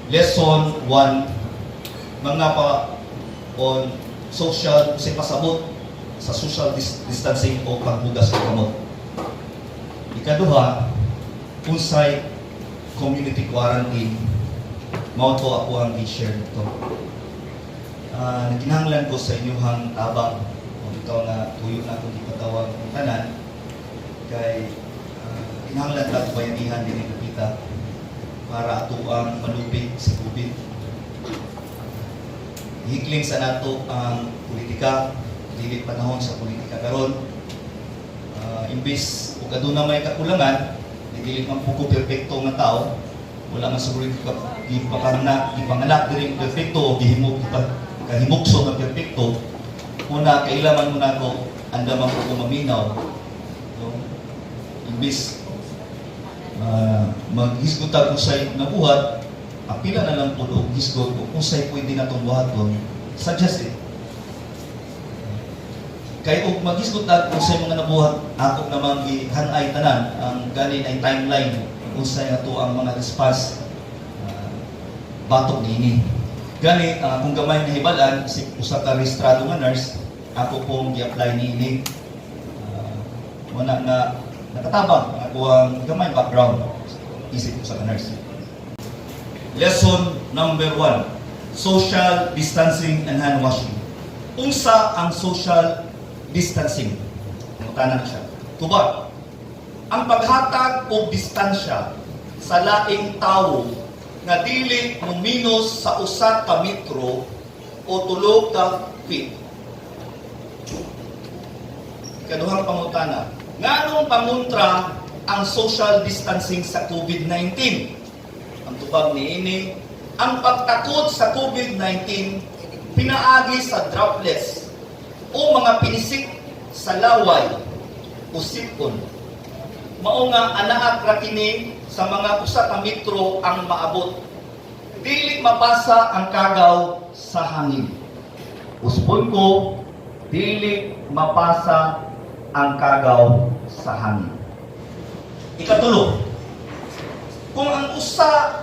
Lesson 1, mga pa on social, kasi pasabot sa social distancing o pagbugas ng kamot. Ikaduha, unsay community quarantine, mao to ako ang i-share nito. Naginahanglan ko sa inyong tabang o ikaw na tuyo na akong ipatawag ng tanan kay kinahanglan lang bayanihan din kita para ato ang malupig sa COVID. Higling sa nato ang politika, dili panahon sa politika karon. Imbis ug aduna may kakulangan, dili man puko perpekto nga tao, wala man siguro gipanganak diri perpekto o kahimukso nga perpekto. Una kailangan mo nato andaman ko maminaw. Imbis maghisgot kung sa'y nabuhat, apila na lang po o hisgot kung sa'y pwede na itong buhaton, suggest it. Kaya kung maghisgot kung sa'y mga nabuhat, ako naman ihanay tanan, ang ganin ay timeline kung sa'y na ang mga response batok nini. Gani, kung gamay na hibalan, si usa ka rehistrado nga nurse, ako pong i-apply nini. Wala na nakatabang ako ang gamay background isip ko sa nurse. Lesson number 1, social distancing and hand washing. Unsa ang social distancing? Mutanan na siya. Tubag, ang paghatag o distansya sa laing tawo nga dili muminos sa usa ka metro o 3 ka feet. Ikaduhang pangutana, nganong pangontra ang social distancing sa COVID-19? Ang tubag niini, ang pagtakod sa COVID-19 pinaagi sa droplets o mga pinisik sa laway o sipon. Mao nga anaak ra kini sa mga usa ka metro ang maabot. Dili mapasa ang kagaw sa hangin. Uspon ko, dili mapasa ang kagaw sa hangin. Ikatulo, kung ang usa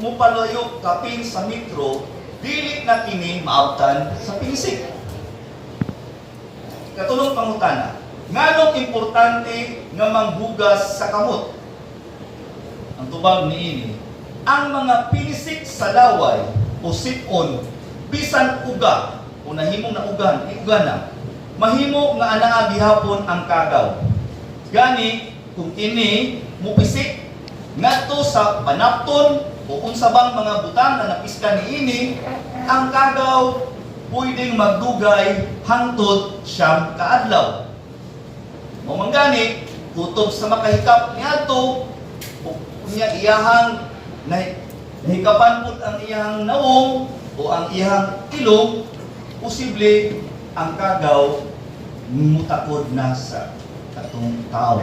mo palayo kapin sa metro, dili na kini maabtan sa pinisik. Ikatulong pangutana, nganong importante nga manghugas sa kamot? Ang tubag niini, ang mga pinisik sa laway o sipon, bisan uga, o nahimong na ugan, na, mahimo nga anaa gihapon ang kagaw. Gani, kung kini mupisik ngadto sa panapton o unsa bang mga butang na napiska niini, ang kagaw pwedeng magdugay hangtod 9 ka adlaw. Mao man gani, kutob sa makahikap niadto unya iyahang nahikapan pud ang iyang naong o ang iyang ilong, posible ang kagaw mutakod na sa katong tao.